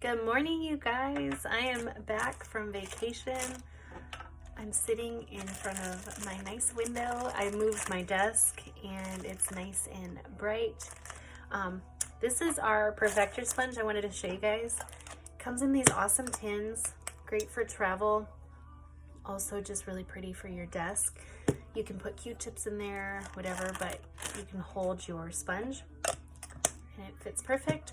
Good morning, you guys. I am back from vacation. I'm sitting in front of my nice window. I moved my desk and it's nice and bright. This is our Perfector sponge I wanted to show you guys. It comes in these awesome tins, great for travel. Also just really pretty for your desk. You can put Q-tips in there, whatever, but you can hold your sponge and it fits perfect.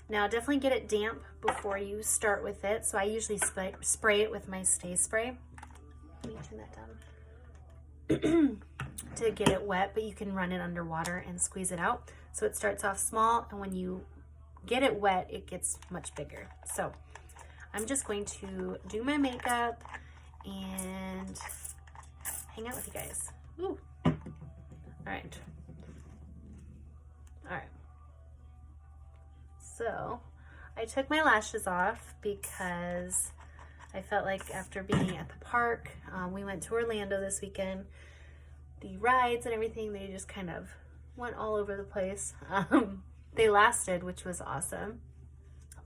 Now definitely get it damp before you start with it. So I usually spray it with my Stay Spray. Let me turn that down. To get it wet, but you can run it under water and squeeze it out. So it starts off small, and when you get it wet, it gets much bigger. So I'm just going to do my makeup and hang out with you guys. Ooh. All right. All right. So I took my lashes off because I felt like after being at the park, we went to Orlando this weekend, the rides and everything, they just kind of went all over the place. They lasted, which was awesome,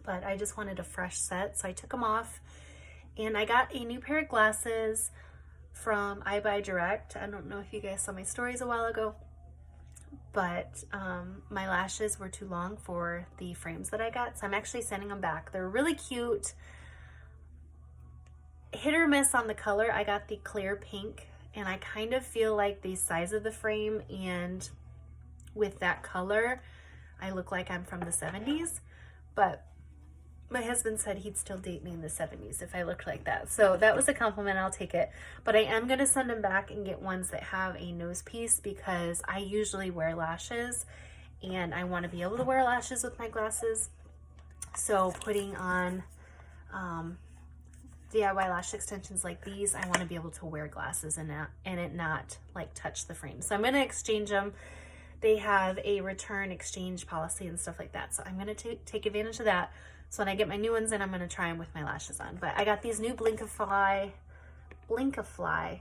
but I just wanted a fresh set, so I took them off, and I got a new pair of glasses from iBuyDirect. I don't know if you guys saw my stories a while ago, but my lashes were too long for the frames that I got, so I'm actually sending them back. They're really cute. Hit or miss on the color. I got the clear pink, and I kind of feel like the size of the frame and with that color, I look like I'm from the 70s, but my husband said he'd still date me in the 70s if I looked like that. So that was a compliment, I'll take it. But I am gonna send them back and get ones that have a nose piece because I usually wear lashes and I wanna be able to wear lashes with my glasses. So putting on DIY lash extensions like these, I wanna be able to wear glasses and it not like touch the frame. So I'm gonna exchange them. They have a return exchange policy and stuff like that. So I'm gonna take advantage of that. So when I get my new ones in, I'm gonna try them with my lashes on. But I got these new Blinkify, I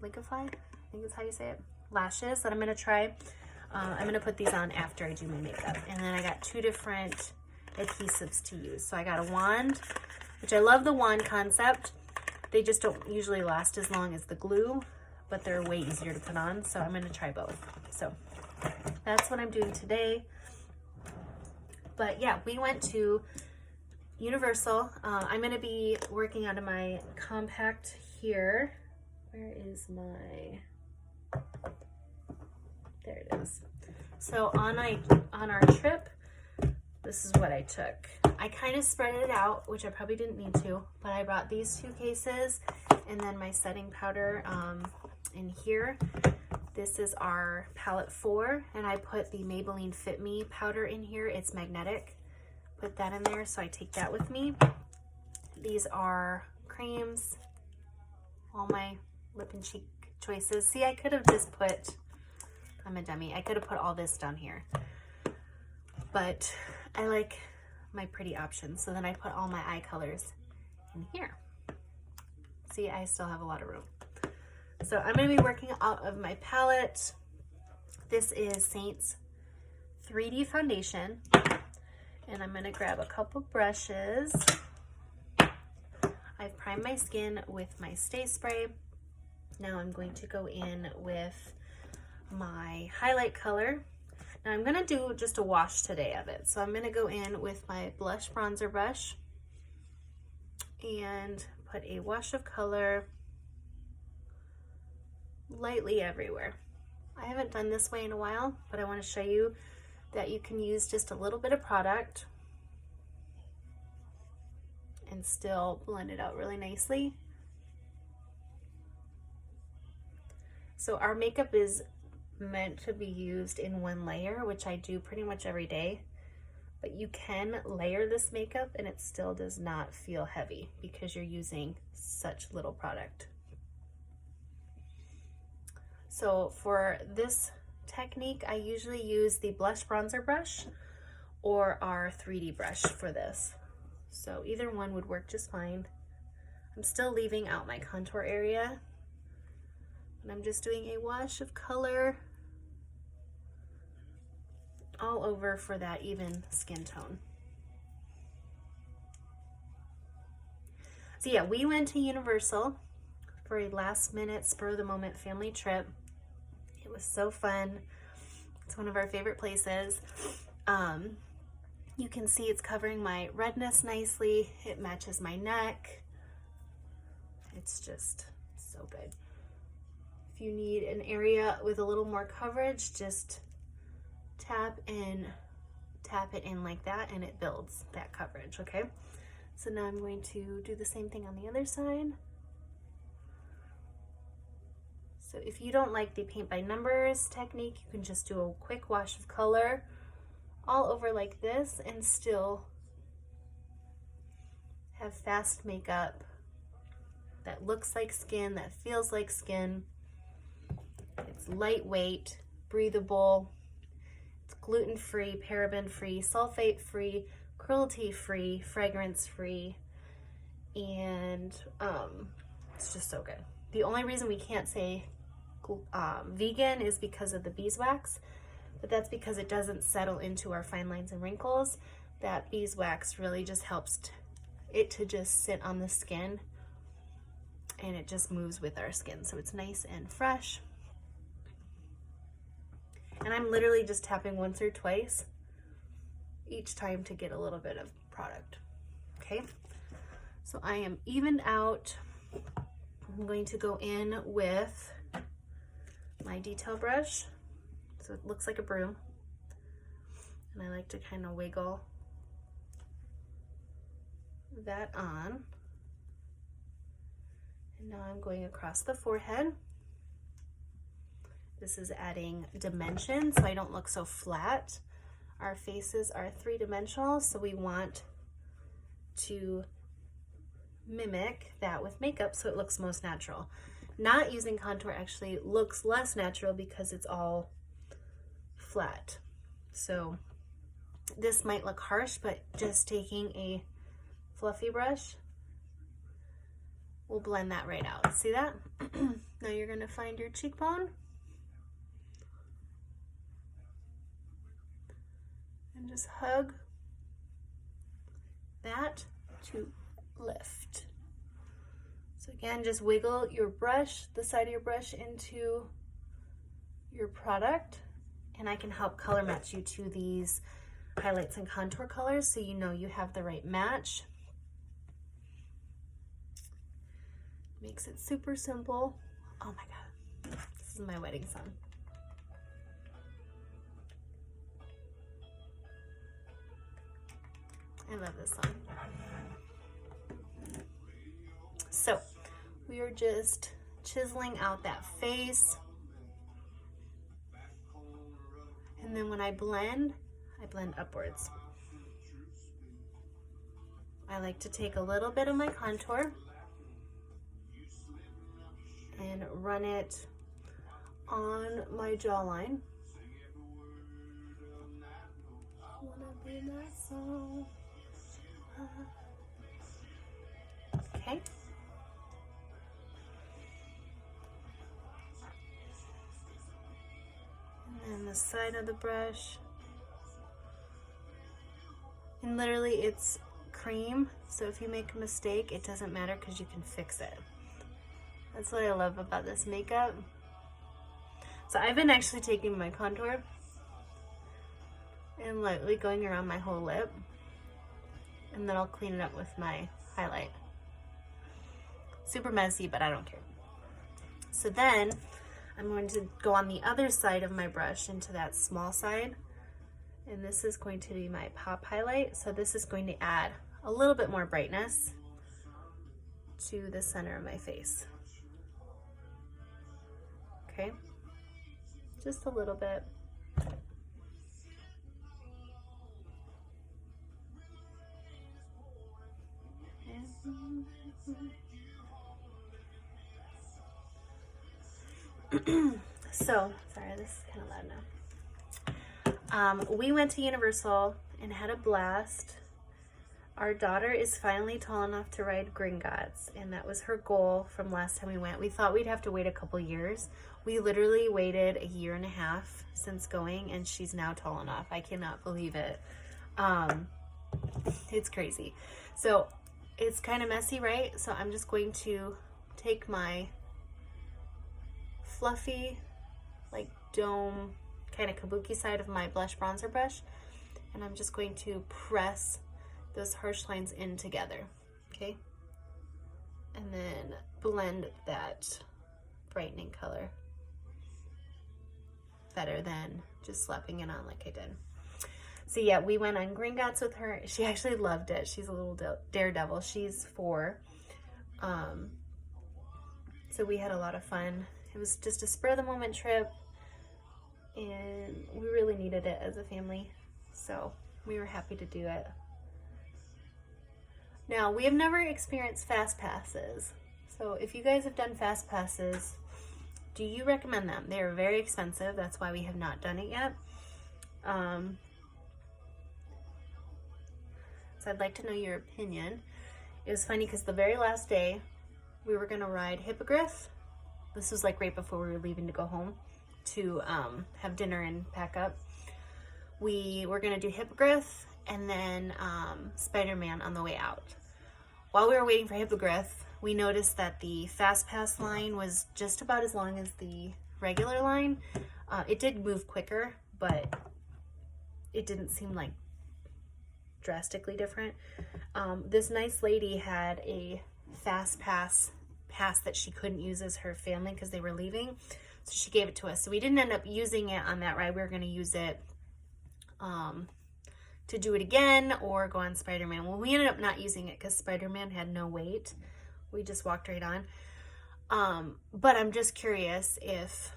think is how you say it, lashes that I'm gonna try. I'm gonna put these on after I do my makeup. And then I got two different adhesives to use. So I got a wand, which I love the wand concept. They just don't usually last as long as the glue, but they're way easier to put on. So I'm gonna try both. So that's what I'm doing today. But yeah, we went to Universal. I'm going to be working out of my compact here. Where is my, there it is. So on our trip, this is what I took. I kind of spread it out, which I probably didn't need to, but I brought these two cases and then my setting powder in here. This is our palette 4, and I put the Maybelline Fit Me powder in here. It's magnetic. Put that in there, so I take that with me. These are creams, all my lip and cheek choices. See, I could have just put, I'm a dummy, I could have put all this down here. But I like my pretty options, so then I put all my eye colors in here. See, I still have a lot of room. So I'm going to be working out of my palette. This is Saints 3D Foundation. And I'm going to grab a couple brushes. I've primed my skin with my Stay Spray. Now I'm going to go in with my highlight color. Now I'm going to do just a wash today of it. So I'm going to go in with my blush bronzer brush and put a wash of color lightly everywhere. I haven't done this way in a while, but I want to show you that you can use just a little bit of product and still blend it out really nicely. So our makeup is meant to be used in one layer, which I do pretty much every day, but you can layer this makeup and it still does not feel heavy because you're using such little product. So for this technique, I usually use the blush bronzer brush or our 3D brush for this. So either one would work just fine. I'm still leaving out my contour area, and I'm just doing a wash of color all over for that even skin tone. So yeah, we went to Universal for a last minute spur of the moment family trip. It was so fun. It's one of our favorite places. You can see it's covering my redness nicely. It matches my neck. It's just so good. If you need an area with a little more coverage, just tap it in like that and it builds that coverage, okay? So now I'm going to do the same thing on the other side. So if you don't like the paint by numbers technique, you can just do a quick wash of color all over like this and still have fast makeup that looks like skin, that feels like skin. It's lightweight, breathable, it's gluten-free, paraben-free, sulfate-free, cruelty-free, fragrance-free, and it's just so good. The only reason we can't say vegan is because of the beeswax, but that's because it doesn't settle into our fine lines and wrinkles. That beeswax really just helps it to just sit on the skin, and it just moves with our skin, so it's nice and fresh. And I'm literally just tapping once or twice each time to get a little bit of product. Okay, so I am evened out. I'm going to go in with my detail brush, so it looks like a broom, and I like to kind of wiggle that on. And now I'm going across the forehead. This is adding dimension so I don't look so flat. Our faces are three-dimensional, so we want to mimic that with makeup so it looks most natural. Not using contour actually looks less natural because it's all flat. So this might look harsh, but just taking a fluffy brush will blend that right out. See that? Now you're gonna find your cheekbone and just hug that to lift. So again, just wiggle your brush, the side of your brush, into your product, and I can help color match you to these highlights and contour colors so you know you have the right match. Makes it super simple. Oh my God, this is my wedding song. I love this song. So we are just chiseling out that face. And then when I blend upwards. I like to take a little bit of my contour and run it on my jawline. Okay. And then the side of the brush. And literally it's cream, so if you make a mistake, it doesn't matter because you can fix it. That's what I love about this makeup. So I've been actually taking my contour and lightly going around my whole lip, and then I'll clean it up with my highlight. Super messy, but I don't care. So then I'm going to go on the other side of my brush into that small side, and this is going to be my pop highlight. So this is going to add a little bit more brightness to the center of my face. Okay, just a little bit. So, sorry, this is kind of loud now. We went to Universal and had a blast. Our daughter is finally tall enough to ride Gringotts, and that was her goal from last time we went. We thought we'd have to wait a couple years. We literally waited 1.5 years since going, and she's now tall enough. I cannot believe it. It's crazy. So it's kind of messy, right? So I'm just going to take my fluffy, like dome, kind of kabuki side of my blush bronzer brush, and I'm just going to press those harsh lines in together, okay? And then blend that brightening color better than just slapping it on like I did. So yeah, we went on Gringotts with her. She actually loved it. She's a little daredevil. She's 4. So we had a lot of fun. It was just a spur of the moment trip, and we really needed it as a family. So we were happy to do it. Now, we have never experienced fast passes. So if you guys have done fast passes, do you recommend them? They are very expensive. That's why we have not done it yet. So I'd like to know your opinion. It was funny because the very last day we were going to ride Hippogriff. This was like right before we were leaving to go home to have dinner and pack up. We were going to do Hippogriff and then Spider-Man on the way out. While we were waiting for Hippogriff, we noticed that the Fast Pass line was just about as long as the regular line. It did move quicker, but it didn't seem like drastically different. This nice lady had a Fast Pass that she couldn't use as her family because they were leaving, so she gave it to us. So we didn't end up using it on that ride. We were going to use it to do it again or go on Spider-Man. Well, we ended up not using it because Spider-Man had no wait. We just walked right on. But I'm just curious if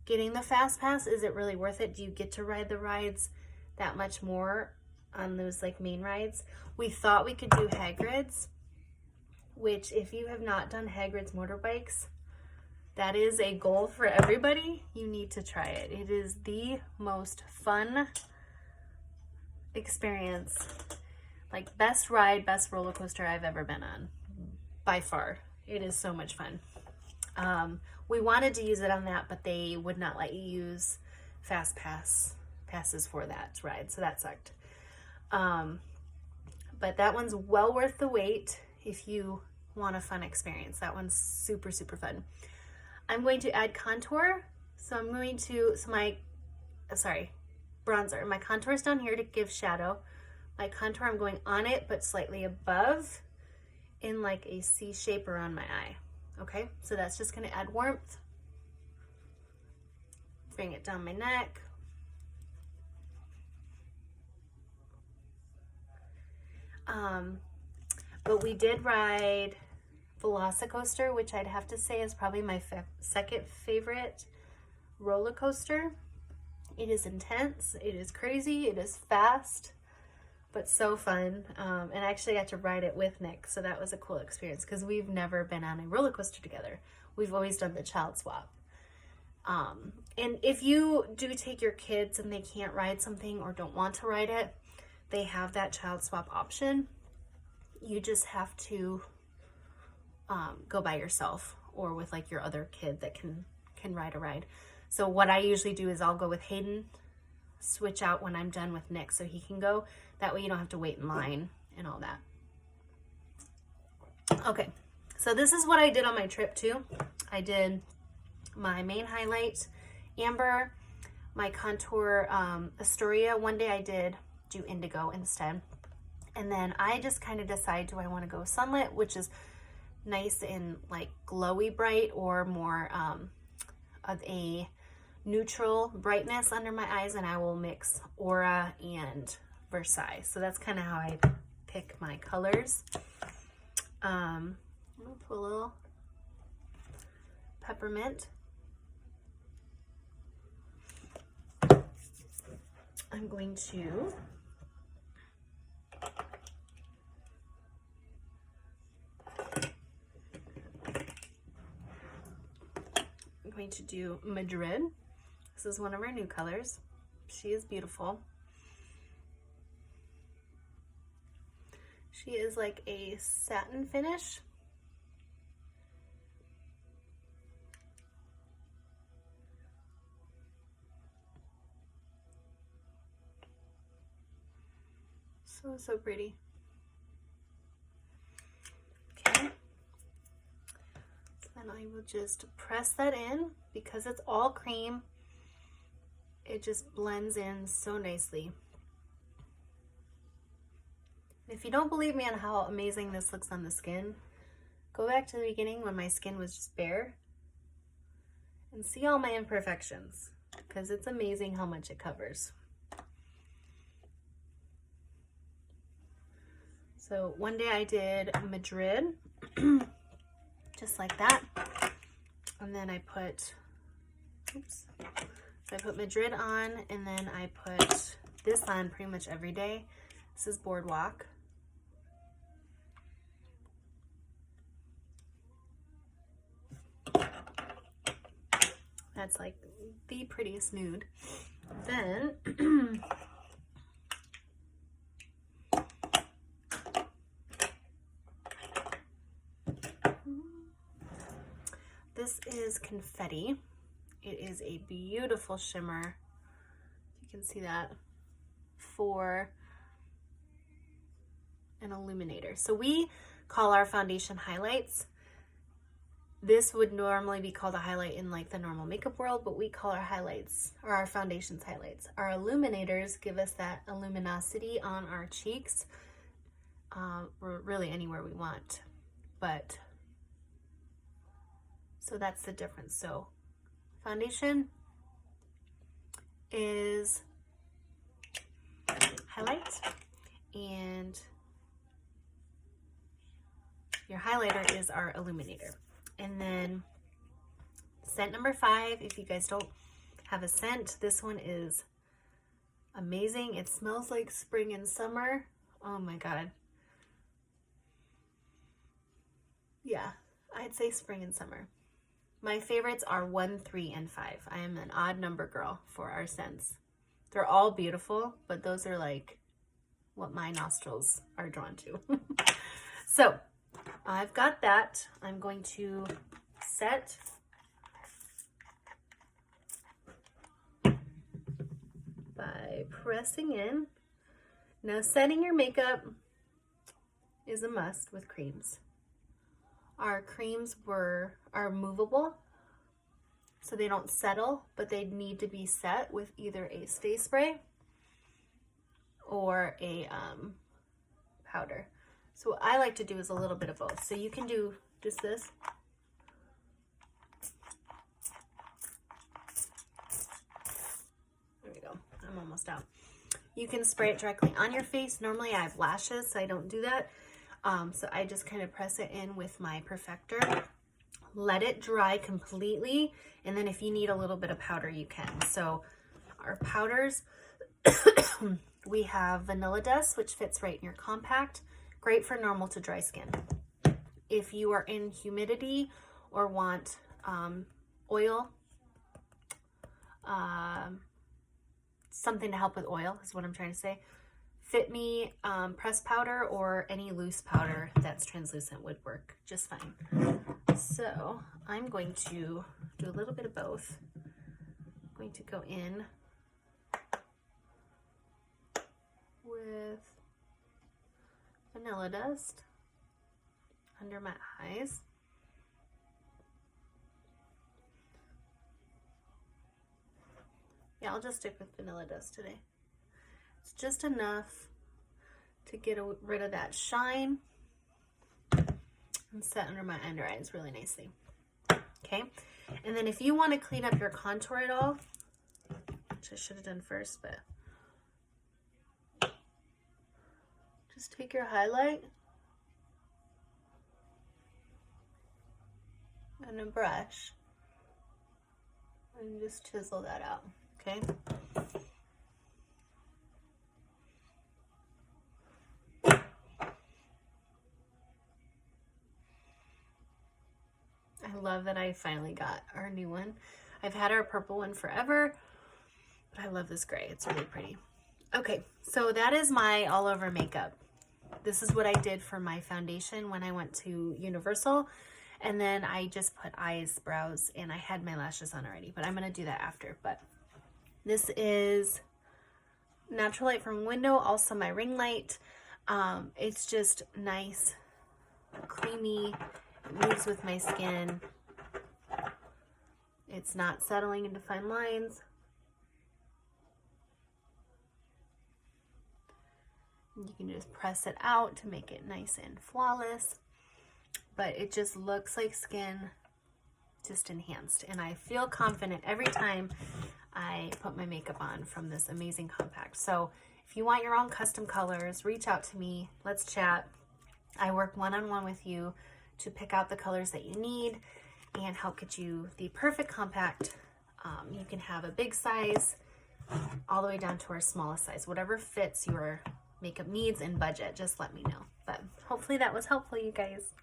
getting the Fast Pass, is it really worth it? Do you get to ride the rides that much more on those like main rides? We thought we could do Hagrid's, which if you have not done Hagrid's motorbikes, that is a goal for everybody. You need to try it. It is the most fun experience, like best ride, best roller coaster I've ever been on, by far. It is so much fun. We wanted to use it on that, but they would not let you use fast passes for that ride, so that sucked. But that one's well worth the wait if you want a fun experience. That one's super, super fun. I'm going to add contour. So I'm going to, bronzer. My contour is down here to give shadow. My contour, I'm going on it, but slightly above in like a C shape around my eye. Okay, so that's just gonna add warmth. Bring it down my neck. But we did ride Velocicoaster, which I'd have to say is probably my second favorite roller coaster. It is intense, it is crazy, it is fast, but so fun. And I actually got to ride it with Nick, so that was a cool experience because we've never been on a roller coaster together. We've always done the child swap. And if you do take your kids and they can't ride something or don't want to ride it, they have that child swap option. You just have to go by yourself or with like your other kid that can ride a ride. So what I usually do is I'll go with Hayden, switch out when I'm done with Nick so he can go. That way you don't have to wait in line and all that. Okay, so this is what I did on my trip too. I did my main highlight, Amber, my contour, Astoria. One day I did do Indigo instead. And then I just kind of decide, do I want to go Sunlit, which is nice and like glowy bright, or more of a neutral brightness under my eyes, and I will mix Aura and Versailles. So that's kind of how I pick my colors. I'm gonna put a little peppermint. I'm going to do Madrid. This is one of our new colors. She is beautiful. She is like a satin finish. So pretty. And I will just press that in. Because it's all cream, it just blends in so nicely. If you don't believe me on how amazing this looks on the skin, go back to the beginning when my skin was just bare and see all my imperfections, because it's amazing how much it covers. So one day I did Madrid, just like that. And then I put, oops. So I put Madrid on, and then I put this on pretty much every day. This is Boardwalk. That's like the prettiest nude. Then this is Confetti. It is a beautiful shimmer. You can see that, for an illuminator. So we call our foundation highlights. This would normally be called a highlight in like the normal makeup world, but we call our highlights, or our foundations, highlights. Our illuminators give us that luminosity on our cheeks, or really anywhere we want. But so that's the difference. So foundation is highlight, and your highlighter is our illuminator. And then scent number 5, if you guys don't have a scent, this one is amazing. It smells like spring and summer. Oh my God. Yeah, I'd say spring and summer. My favorites are 1, 3, and 5. I am an odd number girl for our scents. They're all beautiful, but those are like what my nostrils are drawn to. So I've got that. I'm going to set by pressing in. Now, setting your makeup is a must with creams. Our creams are movable, so they don't settle, but they need to be set with either a stay spray or a powder. So what I like to do is a little bit of both. So you can do just this. There we go. I'm almost out. You can spray it directly on your face. Normally I have lashes, so I don't do that. So I just kind of press it in with my perfector. Let it dry completely. And then if you need a little bit of powder, you can. So our powders, we have Vanilla Dust, which fits right in your compact. Great for normal to dry skin. If you are in humidity or want oil, something to help with oil is what I'm trying to say, Fit Me pressed powder or any loose powder that's translucent would work just fine. So I'm going to do a little bit of both. I'm going to go in with Vanilla Dust under my eyes. Yeah, I'll just stick with Vanilla Dust today. It's just enough to get rid of that shine and set under my under eyes really nicely. Okay, and then if you want to clean up your contour at all, which I should have done first, but just take your highlight and a brush and just chisel that out, okay? I love that I finally got our new one. I've had our purple one forever, but I love this gray. It's really pretty. Okay, so that is my all over makeup. This is what I did for my foundation when I went to Universal. And then I just put eyes, brows, and I had my lashes on already, but I'm going to do that after. But this is Natural Light from Window, also my ring light. It's just nice, creamy, it moves with my skin. It's not settling into fine lines. You can just press it out to make it nice and flawless, but it just looks like skin, just enhanced. And I feel confident every time I put my makeup on from this amazing compact. So if you want your own custom colors, reach out to me. Let's chat. I work one-on-one with you to pick out the colors that you need and help get you the perfect compact. You can have a big size all the way down to our smallest size. Whatever fits your makeup needs and budget, just let me know. But hopefully that was helpful, you guys.